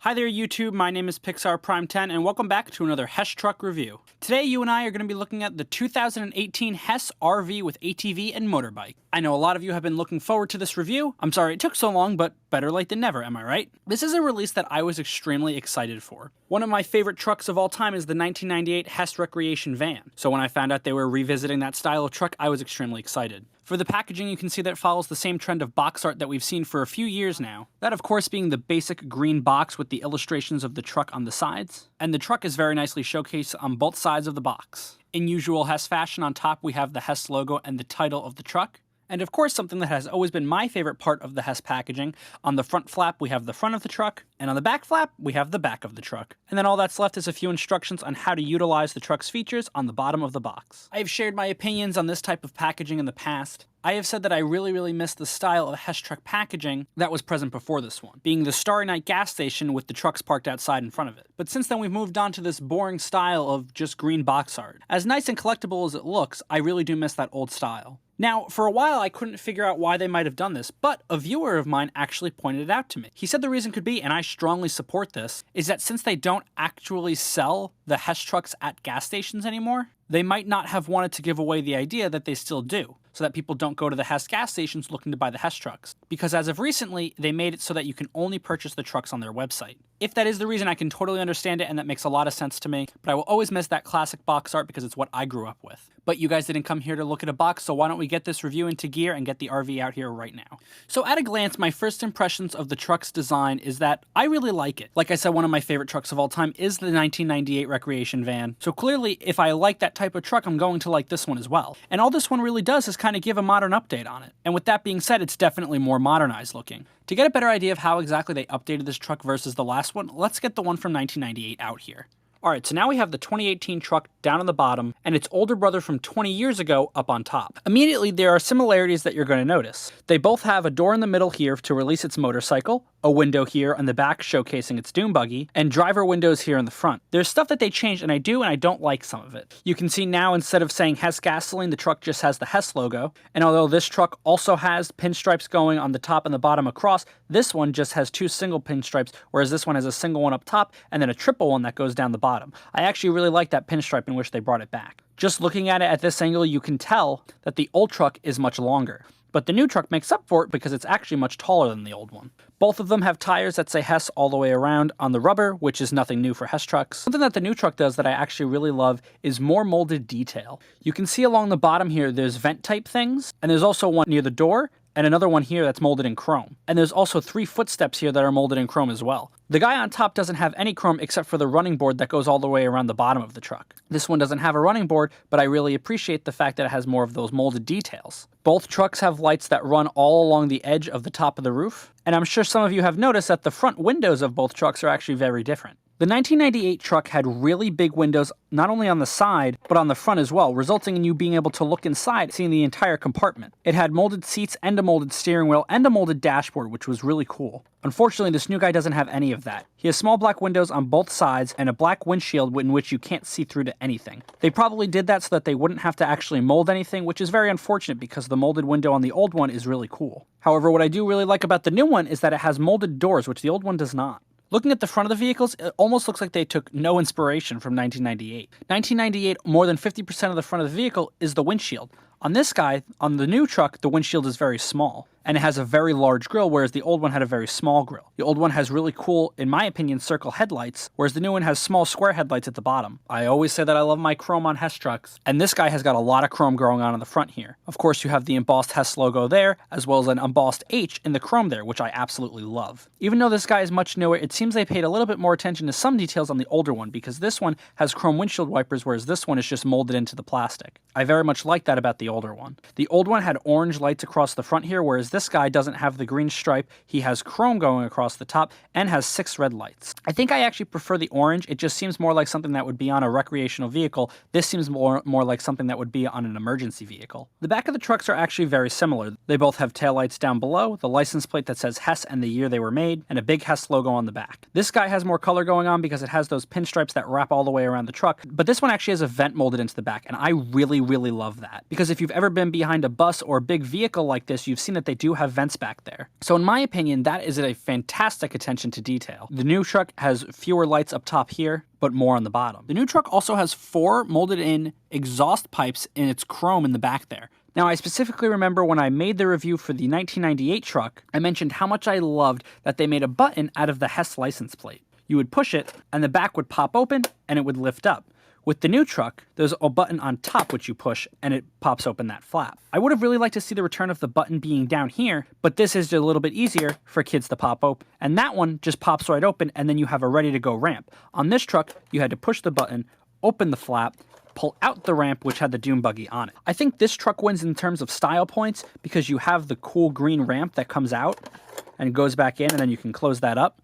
Hi there YouTube, my name is Pixar Prime 10 and welcome back to another Hess Truck review. Today you and I are going to be looking at the 2018 Hess RV with ATV and motorbike. I know a lot of you have been looking forward to this review. I'm sorry it took so long, but better late than never, am I right? This is a release that I was extremely excited for. One of my favorite trucks of all time is the 1998 Hess Recreation van, so when I found out they were revisiting that style of truck, I was extremely excited. For the packaging, you can see that it follows the same trend of box art that we've seen for a few years now. That, of course, being the basic green box with the illustrations of the truck on the sides. And the truck is very nicely showcased on both sides of the box. In usual Hess fashion, on top we have the Hess logo and the title of the truck. And of course, something that has always been my favorite part of the Hess packaging, on the front flap we have the front of the truck, and on the back flap we have the back of the truck. And then all that's left is a few instructions on how to utilize the truck's features on the bottom of the box. I have shared my opinions on this type of packaging in the past. I have said that I really miss the style of Hess truck packaging that was present before this one, being the Starry Night gas station with the trucks parked outside in front of it. But since then we've moved on to this boring style of just green box art. As nice and collectible as it looks, I really do miss that old style. Now, for a while I couldn't figure out why they might have done this, but a viewer of mine actually pointed it out to me. He said the reason could be, and I strongly support this, is that since they don't actually sell the Hess trucks at gas stations anymore, they might not have wanted to give away the idea that they still do, so that people don't go to the Hess gas stations looking to buy the Hess trucks. Because as of recently, they made it so that you can only purchase the trucks on their website. If that is the reason, I can totally understand it, and that makes a lot of sense to me, but I will always miss that classic box art because it's what I grew up with. But you guys didn't come here to look at a box, so why don't we get this review into gear and get the RV out here right now. So at a glance, my first impressions of the truck's design is that I really like it. Like I said, one of my favorite trucks of all time is the 1998 Recreation van, so clearly if I like that type of truck, I'm going to like this one as well. And all this one really does is kind of give a modern update on it. And with that being said, it's definitely more modernized looking. To get a better idea of how exactly they updated this truck versus the last one, let's get the one from 1998 out here. Alright, so now we have the 2018 truck down on the bottom, and its older brother from 20 years ago up on top. Immediately, there are similarities that you're going to notice. They both have a door in the middle here to release its motorcycle, a window here on the back showcasing its dune buggy, and driver windows here in the front. There's stuff that they changed, and I do and I don't like some of it. You can see now, instead of saying Hess Gasoline, the truck just has the Hess logo, and although this truck also has pinstripes going on the top and the bottom across, this one just has two single pinstripes, whereas this one has a single one up top, and then a triple one that goes down the bottom. I actually really like that pinstripe in which they brought it back. Just looking at it at this angle, you can tell that the old truck is much longer. But the new truck makes up for it because it's actually much taller than the old one. Both of them have tires that say Hess all the way around on the rubber, which is nothing new for Hess trucks. Something that the new truck does that I actually really love is more molded detail. You can see along the bottom here, there's vent type things, and there's also one near the door, and another one here that's molded in chrome. And there's also 3 footsteps here that are molded in chrome as well. The guy on top doesn't have any chrome except for the running board that goes all the way around the bottom of the truck. This one doesn't have a running board, but I really appreciate the fact that it has more of those molded details. Both trucks have lights that run all along the edge of the top of the roof, and I'm sure some of you have noticed that the front windows of both trucks are actually very different. The 1998 truck had really big windows not only on the side, but on the front as well, resulting in you being able to look inside, seeing the entire compartment. It had molded seats and a molded steering wheel and a molded dashboard, which was really cool. Unfortunately, this new guy doesn't have any of that. He has small black windows on both sides and a black windshield in which you can't see through to anything. They probably did that so that they wouldn't have to actually mold anything, which is very unfortunate because the molded window on the old one is really cool. However, what I do really like about the new one is that it has molded doors, which the old one does not. Looking at the front of the vehicles, it almost looks like they took no inspiration from 1998. 1998, more than 50% of the front of the vehicle is the windshield. On this guy, on the new truck, the windshield is very small, and it has a very large grille, whereas the old one had a very small grille. The old one has really cool, in my opinion, circle headlights, whereas the new one has small square headlights at the bottom. I always say that I love my chrome on Hess trucks, and this guy has got a lot of chrome going on the front here. Of course, you have the embossed Hess logo there, as well as an embossed H in the chrome there, which I absolutely love. Even though this guy is much newer, it seems they paid a little bit more attention to some details on the older one, because this one has chrome windshield wipers, whereas this one is just molded into the plastic. I very much like that about the older one. The old one had orange lights across the front here, whereas this guy doesn't have the green stripe. He has chrome going across the top and has 6 red lights. I think I actually prefer the orange. It just seems more like something that would be on a recreational vehicle. This seems more like something that would be on an emergency vehicle. The back of the trucks are actually very similar. They both have taillights down below, the license plate that says Hess and the year they were made, and a big Hess logo on the back. This guy has more color going on because it has those pinstripes that wrap all the way around the truck, but this one actually has a vent molded into the back, and I really love that. Because if you you've ever been behind a bus or a big vehicle like this, you've seen that they do have vents back there. So in my opinion, that is a fantastic attention to detail. The new truck has fewer lights up top here, but more on the bottom. The new truck also has 4 molded in exhaust pipes in its chrome in the back there. Now, I specifically remember when I made the review for the 1998 truck, I mentioned how much I loved that they made a button out of the Hess license plate. You would push it, and the back would pop open, and it would lift up. With the new truck, there's a button on top which you push, and it pops open that flap. I would have really liked to see the return of the button being down here, but this is just a little bit easier for kids to pop open. And that one just pops right open, and then you have a ready-to-go ramp. On this truck, you had to push the button, open the flap, pull out the ramp which had the dune buggy on it. I think this truck wins in terms of style points because you have the cool green ramp that comes out and goes back in, and then you can close that up.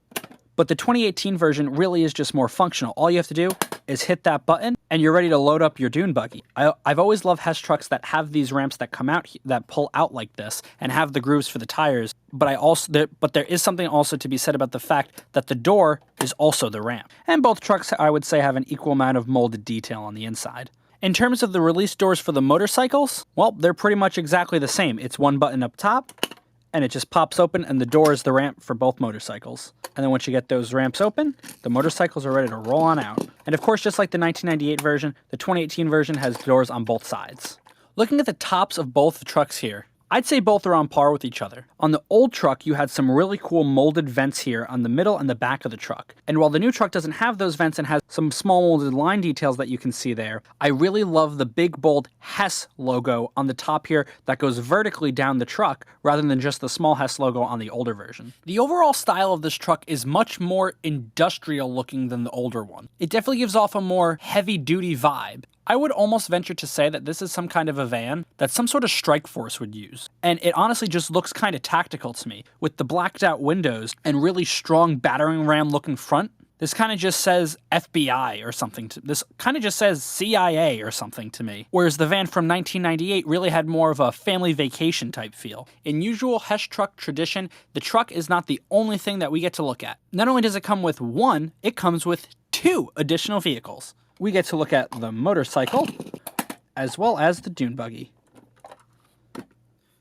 But the 2018 version really is just more functional. All you have to do is hit that button and you're ready to load up your dune buggy. I've always loved Hess trucks that have these ramps that come out, that pull out like this and have the grooves for the tires. But there is something also to be said about the fact that the door is also the ramp. And both trucks, I would say, have an equal amount of molded detail on the inside. In terms of the release doors for the motorcycles, well, they're pretty much exactly the same. It's one button up top, and it just pops open, and the door is the ramp for both motorcycles. And then once you get those ramps open, the motorcycles are ready to roll on out. And of course, just like the 1998 version, the 2018 version has doors on both sides. Looking at the tops of both the trucks here, I'd say both are on par with each other. On the old truck, you had some really cool molded vents here on the middle and the back of the truck. And while the new truck doesn't have those vents and has some small molded line details that you can see there, I really love the big bold Hess logo on the top here that goes vertically down the truck rather than just the small Hess logo on the older version. The overall style of this truck is much more industrial looking than the older one. It definitely gives off a more heavy duty vibe. I would almost venture to say that this is some kind of a van that some sort of strike force would use. And it honestly just looks kind of tactical to me. With the blacked out windows and really strong battering ram looking front, this kind of just says FBI or something. This kind of just says CIA or something to me. Whereas the van from 1998 really had more of a family vacation type feel. In usual Hess truck tradition, the truck is not the only thing that we get to look at. Not only does it come with one, it comes with 2 additional vehicles. We get to look at the motorcycle, as well as the dune buggy.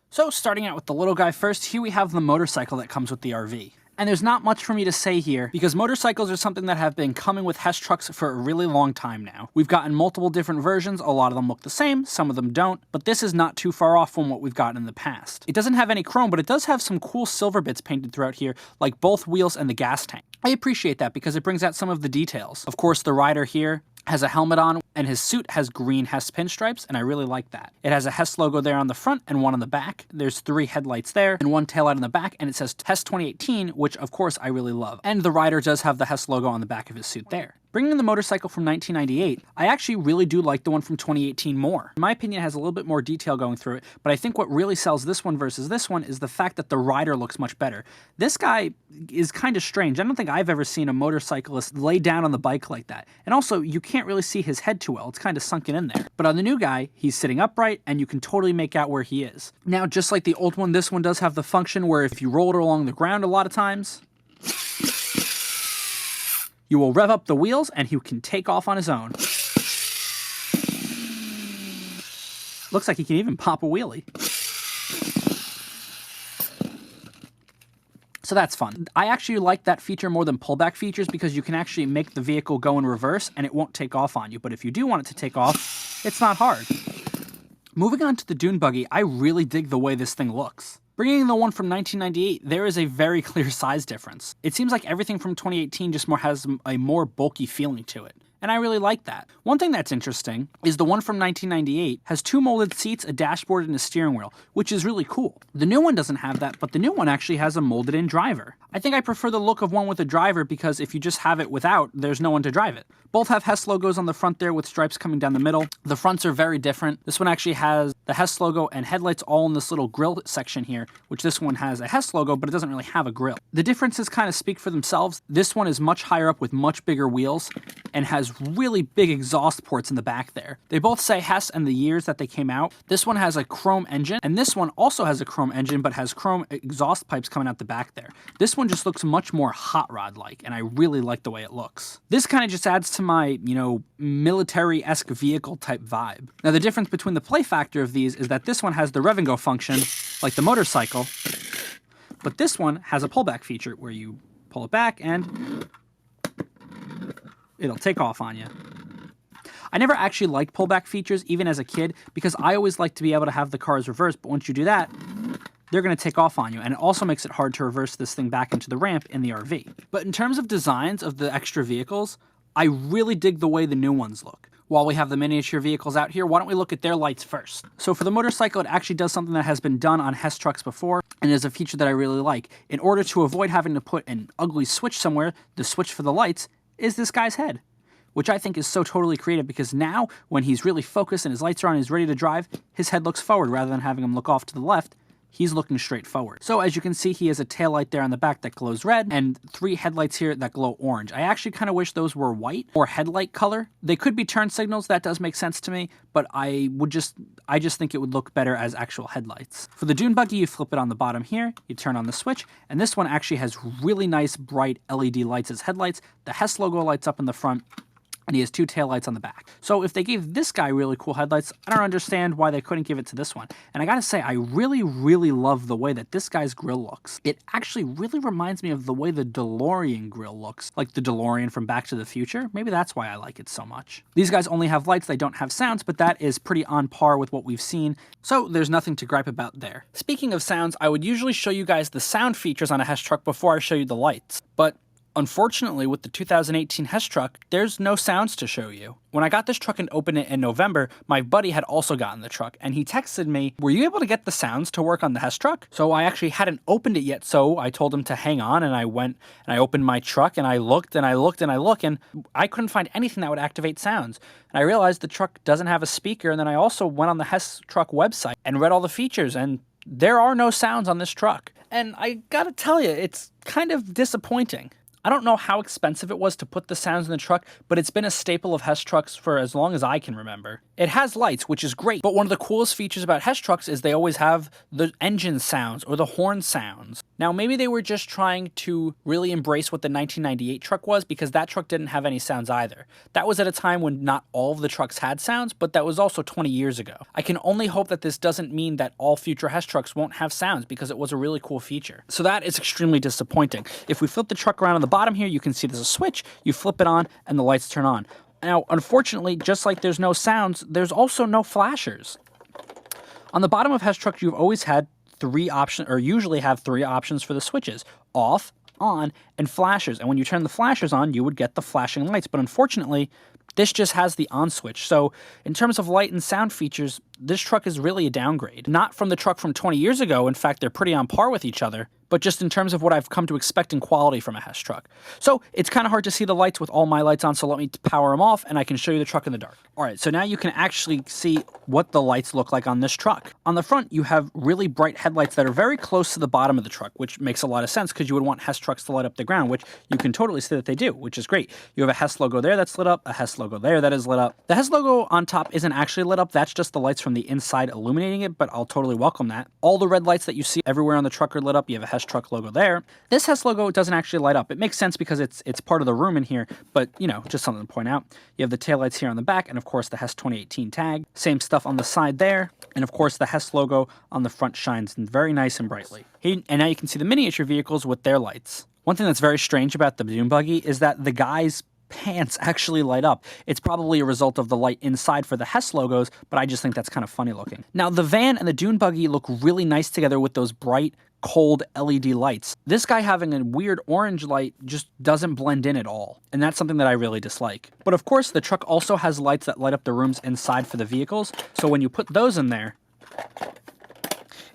So starting out with the little guy first, here we have the motorcycle that comes with the RV. And there's not much for me to say here because motorcycles are something that have been coming with Hess trucks for a really long time now. We've gotten multiple different versions, a lot of them look the same, some of them don't, but this is not too far off from what we've gotten in the past. It doesn't have any chrome, but it does have some cool silver bits painted throughout here, like both wheels and the gas tank. I appreciate that because it brings out some of the details. Of course, the rider here has a helmet on, and his suit has green Hess pinstripes, and I really like that. It has a Hess logo there on the front and one on the back. There's 3 headlights there and 1 taillight on the back, and it says Hess 2018, which of course I really love. And the rider does have the Hess logo on the back of his suit there. Bringing in the motorcycle from 1998, I actually really do like the one from 2018 more. In my opinion, it has a little bit more detail going through it, but I think what really sells this one versus this one is the fact that the rider looks much better. This guy is kind of strange. I don't think I've ever seen a motorcyclist lay down on the bike like that. And also, you can't really see his head too well. It's kind of sunken in there. But on the new guy, he's sitting upright, and you can totally make out where he is. Now, just like the old one, this one does have the function where if you roll it along the ground a lot of times, you will rev up the wheels and he can take off on his own. Looks like he can even pop a wheelie. So that's fun. I actually like that feature more than pullback features because you can actually make the vehicle go in reverse and it won't take off on you. But if you do want it to take off, it's not hard. Moving on to the dune buggy, I really dig the way this thing looks. Bringing in the one from 1998, there is a very clear size difference. It seems like everything from 2018 just has a more bulky feeling to it. And I really like that. One thing that's interesting is the one from 1998 has 2 molded seats, a dashboard, and a steering wheel, which is really cool. The new one doesn't have that, but the new one actually has a molded-in driver. I think I prefer the look of one with a driver because if you just have it without, there's no one to drive it. Both have Hess logos on the front there with stripes coming down the middle. The fronts are very different. This one actually has the Hess logo and headlights all in this little grill section here, which this one has a Hess logo, but it doesn't really have a grill. The differences kind of speak for themselves. This one is much higher up with much bigger wheels. and has really big exhaust ports in the back there. They both say Hess and the years that they came out. This one has a chrome engine, and this one also has a chrome engine, but has chrome exhaust pipes coming out the back there. This one just looks much more hot rod-like, and I really like the way it looks. This kind of just adds to my, military-esque vehicle type vibe. Now, the difference between the play factor of these is that this one has the rev and go function, like the motorcycle, but this one has a pullback feature where you pull it back and it'll take off on you. I never actually liked pullback features, even as a kid, because I always like to be able to have the cars reversed, but once you do that, they're going to take off on you, and it also makes it hard to reverse this thing back into the ramp in the RV. But in terms of designs of the extra vehicles, I really dig the way the new ones look. While we have the miniature vehicles out here, why don't we look at their lights first? So for the motorcycle, it actually does something that has been done on Hess trucks before, and is a feature that I really like. In order to avoid having to put an ugly switch somewhere, the switch for the lights is this guy's head, which I think is so totally creative, because now when he's really focused and his lights are on and he's ready to drive, his head looks forward rather than having him look off to the left. He's looking straight forward. So as you can see, he has a tail light there on the back that glows red and 3 headlights here that glow orange. I actually kind of wish those were white or headlight color. They could be turn signals, that does make sense to me, but I just think it would look better as actual headlights. For the dune buggy, you flip it on the bottom here, you turn on the switch, and this one actually has really nice bright LED lights as headlights. The Hess logo lights up in the front, and he has 2 taillights on the back. So if they gave this guy really cool headlights, I don't understand why they couldn't give it to this one. And I gotta say, I really, really love the way that this guy's grille looks. It actually really reminds me of the way the DeLorean grille looks, like the DeLorean from Back to the Future. Maybe that's why I like it so much. These guys only have lights, they don't have sounds, but that is pretty on par with what we've seen, so there's nothing to gripe about there. Speaking of sounds, I would usually show you guys the sound features on a Hess truck before I show you the lights, but unfortunately, with the 2018 Hess truck, there's no sounds to show you. When I got this truck and opened it in November, my buddy had also gotten the truck, and he texted me, "Were you able to get the sounds to work on the Hess truck?" So I actually hadn't opened it yet, so I told him to hang on, and I went and I opened my truck, and I looked, and I looked, and I looked, and I couldn't find anything that would activate sounds. And I realized the truck doesn't have a speaker, and then I also went on the Hess truck website and read all the features, and there are no sounds on this truck. And I gotta tell you, it's kind of disappointing. I don't know how expensive it was to put the sounds in the truck, but it's been a staple of Hess trucks for as long as I can remember. It has lights, which is great, but one of the coolest features about Hess trucks is they always have the engine sounds or the horn sounds. Now, maybe they were just trying to really embrace what the 1998 truck was, because that truck didn't have any sounds either. That was at a time when not all of the trucks had sounds, but that was also 20 years ago. I can only hope that this doesn't mean that all future Hess trucks won't have sounds, because it was a really cool feature. So that is extremely disappointing. If we flip the truck around on the bottom here, you can see there's a switch, you flip it on, and the lights turn on. Now, unfortunately, just like there's no sounds, there's also no flashers. On the bottom of Hess trucks, you've always had 3 options, or usually have 3 options for the switches: off, on, and flashers. And when you turn the flashers on, you would get the flashing lights. But unfortunately, this just has the on switch. So in terms of light and sound features, this truck is really a downgrade. Not from the truck from 20 years ago. In fact, they're pretty on par with each other, but just in terms of what I've come to expect in quality from a Hess truck. So it's kind of hard to see the lights with all my lights on, so let me power them off and I can show you the truck in the dark. All right, so now you can actually see what the lights look like on this truck. On the front, you have really bright headlights that are very close to the bottom of the truck, which makes a lot of sense because you would want Hess trucks to light up the ground, which you can totally see that they do, which is great. You have a Hess logo there that's lit up, a Hess logo there that is lit up. The Hess logo on top isn't actually lit up, that's just the lights from the inside illuminating it, but I'll totally welcome that. All the red lights that you see everywhere on the truck are lit up. You have a Hess truck logo there. This Hess logo doesn't actually light up. It makes sense because it's part of the room in here, but you know, just something to point out. You have the taillights here on the back, and of course the Hess 2018 tag. Same stuff on the side there, and of course the Hess logo on the front shines very nice and brightly. And now you can see the miniature vehicles with their lights. One thing that's very strange about the dune buggy is that the guy's pants actually light up. It's probably a result of the light inside for the Hess logos, but I just think that's kind of funny looking. Now, the van and the dune buggy look really nice together with those bright, cold LED lights. This guy having a weird orange light just doesn't blend in at all, and that's something that I really dislike. But of course, the truck also has lights that light up the rooms inside for the vehicles, so when you put those in there,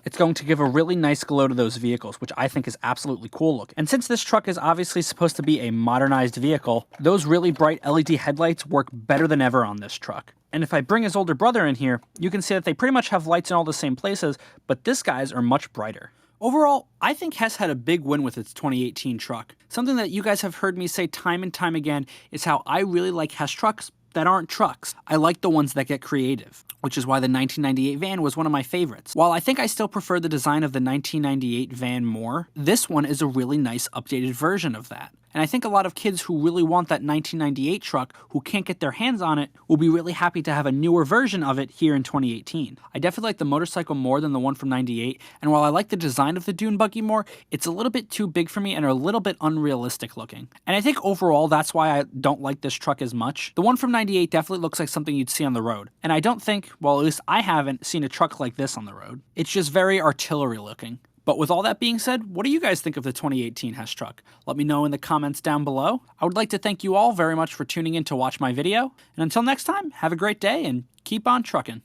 it's going to give a really nice glow to those vehicles, which I think is absolutely cool looking. And since this truck is obviously supposed to be a modernized vehicle, those really bright LED headlights work better than ever on this truck. And if I bring his older brother in here, you can see that they pretty much have lights in all the same places, but this guy's are much brighter. Overall, I think Hess had a big win with its 2018 truck. Something that you guys have heard me say time and time again is how I really like Hess trucks that aren't trucks. I like the ones that get creative, which is why the 1998 van was one of my favorites. While I think I still prefer the design of the 1998 van more, this one is a really nice updated version of that. And I think a lot of kids who really want that 1998 truck who can't get their hands on it will be really happy to have a newer version of it here in 2018. I definitely like the motorcycle more than the one from 98, and while I like the design of the dune buggy more, it's a little bit too big for me and a little bit unrealistic looking. And I think overall that's why I don't like this truck as much. The one from 98 definitely looks like something you'd see on the road, and I don't think, well, at least I haven't seen a truck like this on the road. It's just very artillery looking. But with all that being said, what do you guys think of the 2018 Hess truck? Let me know in the comments down below. I would like to thank you all very much for tuning in to watch my video. And until next time, have a great day and keep on trucking.